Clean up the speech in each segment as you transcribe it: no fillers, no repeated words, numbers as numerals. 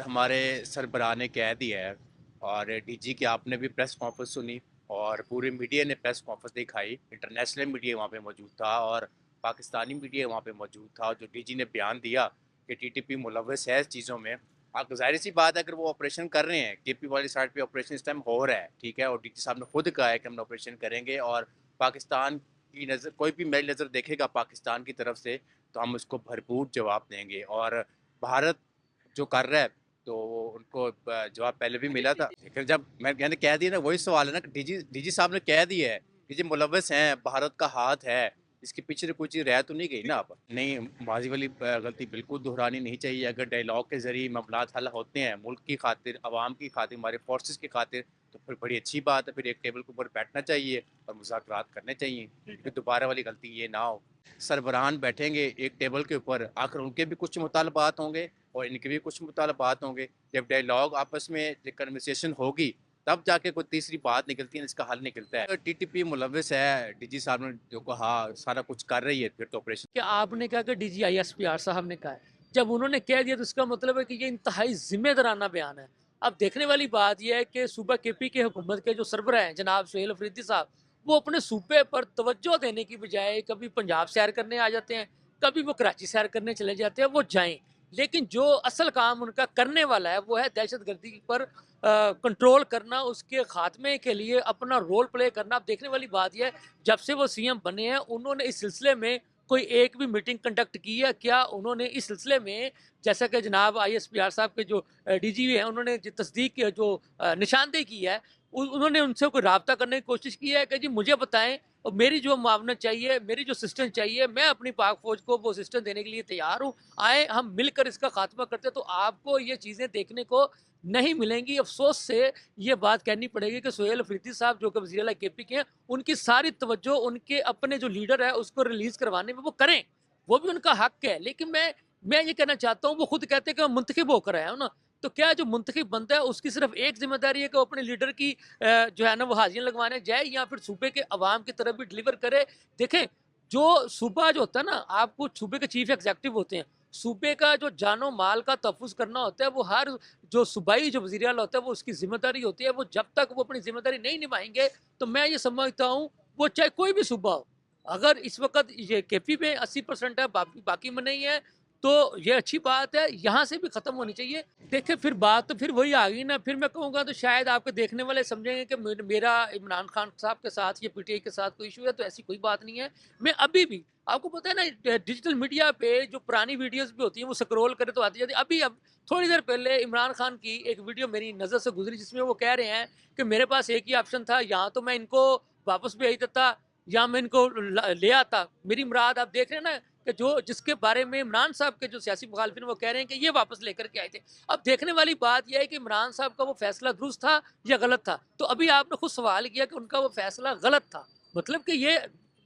हमारे सरबराह ने कह दिया है और डीजी की आपने भी प्रेस कॉन्फ्रेंस सुनी और पूरे मीडिया ने प्रेस कॉन्फ्रेंस दिखाई। इंटरनेशनल मीडिया वहाँ पे मौजूद था और पाकिस्तानी मीडिया वहाँ पे मौजूद था। जो डीजी ने बयान दिया कि टीटीपी मुलव्वस है इस चीज़ों में, आप ज़ाहिर सी बात है अगर वो ऑपरेशन कर रहे हैं, केपी वाली साइड पे ऑपरेशन इस टाइम हो रहा है, ठीक है, और डीजी साहब ने खुद कहा है कि हम ऑपरेशन करेंगे और पाकिस्तान की नज़र, कोई भी मेरी नज़र देखेगा पाकिस्तान की तरफ से तो हम उसको भरपूर जवाब देंगे। और भारत जो कर रहा है तो उनको जवाब पहले भी मिला था, लेकिन जब मैंने कह दिया ना, वही सवाल है ना कि डीजी साहब ने कह दिया है कि जो मुलव्वस हैं, भारत का हाथ है, इसके पीछे से कोई चीज़ रह तो नहीं गई ना। आप नहीं, माजी वाली गलती बिल्कुल दोहरानी नहीं चाहिए। अगर डायलॉग के जरिए मामलात हल होते हैं मुल्क की खातिर, आवाम की खातिर, हमारे फोर्सेस की खातिर, तो फिर बड़ी अच्छी बात है। फिर एक टेबल के ऊपर बैठना चाहिए और मुज़ाकरात करने चाहिए, फिर दोबारा वाली गलती ये ना हो। सरबराहान बैठेंगे एक टेबल के ऊपर, आखिर उनके भी कुछ मुतालबात होंगे और इनके भी कुछ मुतालबात होंगे। जब डायलॉग आपस में कन्वर्सेशन होगी तब जाके कोई तीसरी बात निकलती है, इसका हल निकलता है। टीटीपी मुलव्वस है, डीजी साहब ने जो कहा सारा कुछ कर रही है, फिर तो ऑपरेशन। कि आपने कहा कि DGISPR साहब ने कहा है, जब उन्होंने कह दिया तो इसका मतलब है कि ये इंतहाई जिम्मेदाराना बयान है। अब देखने वाली बात यह है कि सूबा KP के हुकूमत के जो सरबराह हैं जनाब सुहेल अफरीदी साहब, वो अपने सूबे पर तवज्जो देने की बजाय कभी पंजाब सैर करने आ जाते हैं, कभी वो कराची सैर करने चले जाते हैं। वो जाएं, लेकिन जो असल काम उनका करने वाला है वो है दहशतगर्दी पर कंट्रोल करना, उसके खात्मे के लिए अपना रोल प्ले करना। अब देखने वाली बात यह है, जब से वो CM बने हैं उन्होंने इस सिलसिले में कोई एक भी मीटिंग कंडक्ट की है क्या? उन्होंने इस सिलसिले में, जैसा कि जनाब ISPR साहब के जो DG हैं उन्होंने जो तस्दीक जो निशानदेही की है, उन्होंने उनसे कोई राब्ता करने की कोशिश की है कि जी मुझे बताएं और मेरी जो मावनत चाहिए, मेरी जो सिस्टम चाहिए, मैं अपनी पाक फौज को वो सिस्टम देने के लिए तैयार हूँ। आए हम मिलकर इसका खात्मा करते हैं। तो आपको ये चीज़ें देखने को नहीं मिलेंगी। अफसोस से ये बात कहनी पड़ेगी कि सुहेल अफरीदी साहब जो कि वज़ीर आला KP के हैं, उनकी सारी तवज्जो उनके अपने जो लीडर है उसको रिलीज करवाने में वो करें, वो भी उनका हक है। लेकिन मैं ये कहना चाहता हूँ, वो खुद कहते हैं कि मैं मुंतखब होकर आया हूँ ना, तो क्या जो मुंतखब बनता है उसकी सिर्फ एक जिम्मेदारी है कि वो अपने लीडर की जो है ना वो हाजियां लगवाने जाए, या फिर सूबे के अवाम की तरफ भी डिलीवर करे। देखें, जो सूबा जो होता है ना, आपको सूबे के चीफ एग्जेक्टिव होते हैं, सूबे का जो जानो माल का तहफ़्फ़ुज़ करना होता है, वो हर जो सूबाई जो वज़ीर आला होता है वो उसकी ज़िम्मेदारी होती है। वो जब तक वो अपनी ज़िम्मेदारी नहीं निभाएंगे, तो मैं ये समझता हूँ वो चाहे कोई भी सूबा हो, अगर इस वक्त ये KP में 80% है, बाकी में नहीं है, तो ये अच्छी बात है, यहाँ से भी ख़त्म होनी चाहिए। देखिए, फिर बात तो फिर वही आ गई ना, फिर मैं कहूँगा तो शायद आपके देखने वाले समझेंगे कि मेरा इमरान खान साहब के साथ या PTI के साथ कोई इशू है, तो ऐसी कोई बात नहीं है। मैं अभी भी, आपको पता है ना, डिजिटल मीडिया पे जो पुरानी वीडियोस भी होती हैं वो स्क्रॉल करे तो आती जाती है। अभी अब थोड़ी देर पहले इमरान खान की एक वीडियो मेरी नज़र से गुजरी, जिसमें वो कह रहे हैं कि मेरे पास एक ही ऑप्शन था, यहाँ तो मैं इनको वापस भेज देता या मैं इनको ले आता। मेरी मुराद आप देख रहे हैं ना कि जो जिसके बारे में इमरान साहब के जो सियासी मुखालिफिन वो कह रहे हैं कि ये वापस लेकर के आए थे। अब देखने वाली बात यह है कि इमरान साहब का वो फैसला दुरुस्त था या गलत था। तो अभी आपने खुद सवाल किया कि उनका वो फैसला गलत था, मतलब कि ये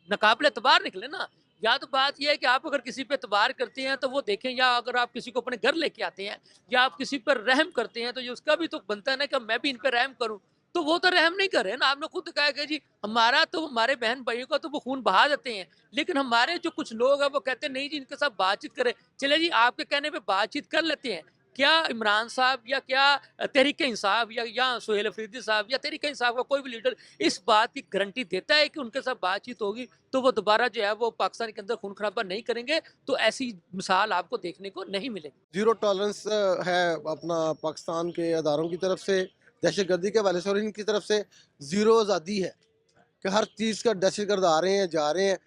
नाकाबिल एतबार निकले ना। या तो बात यह है कि आप अगर किसी पे एतबार करते हैं तो वो देखें, या अगर आप किसी को अपने घर लेके आते हैं या आप किसी पर रहम करते हैं, तो ये उसका भी तो बनता है ना कि मैं भी इन पर रहम करूं। तो वो तो रहम नहीं कर रहे हैं ना। आपने खुद कहा कि जी हमारा तो, हमारे बहन भाइयों का तो वो खून बहा देते हैं, लेकिन हमारे जो कुछ लोग हैं वो कहते हैं नहीं जी इनके साथ बातचीत करें। चले जी, आपके कहने पे बातचीत कर लेते हैं। क्या इमरान साहब या क्या तहरीक इंसाफ या सुहेल अफरीदी साहब या तहरीक इंसाफ का कोई भी लीडर इस बात की गारंटी देता है कि उनके साथ बातचीत होगी तो वो दोबारा जो है वो पाकिस्तान के अंदर खून खराबा नहीं करेंगे? तो ऐसी मिसाल आपको देखने को नहीं मिलेगी। जीरो टॉलरेंस है अपना पाकिस्तान के अदारों की तरफ से दहशतगर्दी के हवाले से, और इनकी तरफ से ज़ीरो आज़ादी है कि हर चीज़ का दहशतगर्द आ रहे हैं जा रहे हैं।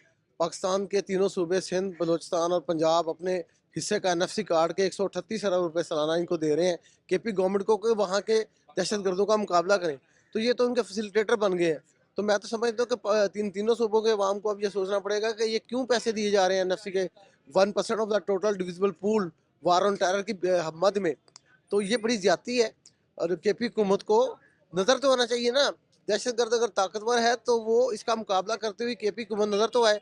पाकिस्तान के तीनों सूबे सिंध, बलूचिस्तान और पंजाब अपने हिस्से का NFC काट के 138 अरब रुपये सालाना इनको दे रहे हैं KP गवर्नमेंट को कि वहाँ के दहशतगर्दों का मुकाबला करें। तो ये तो उनके फैसिलिटेटर बन गए हैं। तो मैं तो समझता हूँ कि तीनों सूबों के अवाम को अब ये सोचना पड़ेगा कि ये क्यों पैसे दिए जा रहे हैं NFC के 1% of the total divisible pool war on terror की मद में। तो ये बड़ी ज्यादती है और KP हुकूमत को नज़र तो आना चाहिए ना। दहशतगर्द अगर ताकतवर है तो वो इसका मुकाबला करते हुए KP हुकूमत नज़र तो आए,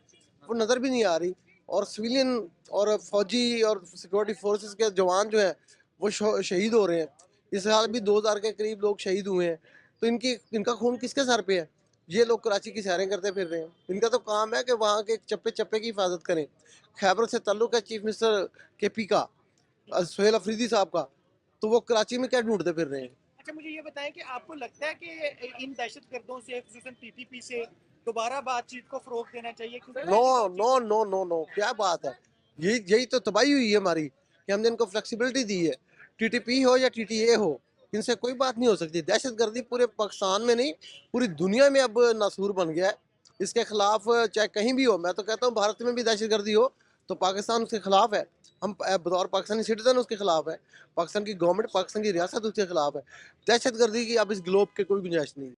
वो नज़र भी नहीं आ रही। और सिविलियन और फौजी और सिक्योरिटी फोर्सेस के जवान जो हैं वो शहीद हो रहे हैं। इस साल भी 2000 के करीब लोग शहीद हुए हैं। तो इनका खून किसके सर पे है? ये लोग कराची की सैरें करते फिर रहे हैं। इनका तो काम है कि वहाँ के चप्पे चप्पे की हिफाजत करें। खैबर से ताल्लुक है चीफ मिनिस्टर KP का, सुहेल अफरीदी साहब का, तो वो कराची में क्या ढूंढते फिर रहे हैं? अच्छा मुझे ये बताएं कि आपको लगता है कि इन दहशतगर्दों से खुसूसन टीटीपी से दोबारा बातचीत को फरोग देना चाहिए क्योंकि no no no no no, क्या बात है, यही तो तबाही हुई है हमारी कि हमने इनको फ्लेक्सिबिलिटी दी है। टीटीपी हो या टीटीए हो, इनसे कोई बात नहीं हो सकती। दहशतगर्दी पूरे पाकिस्तान में नहीं, पूरी दुनिया में अब नासूर बन गया है। इसके खिलाफ चाहे कहीं भी हो, मैं तो कहता हूँ भारत में भी दहशतगर्दी हो तो पाकिस्तान उसके खिलाफ है। हम बतौर पाकिस्तानी सिटीजन उसके खिलाफ है, पाकिस्तान की गवर्नमेंट, पाकिस्तान की रियासत उसके खिलाफ है। दहशतगर्दी की अब इस ग्लोब के कोई गुंजाइश नहीं।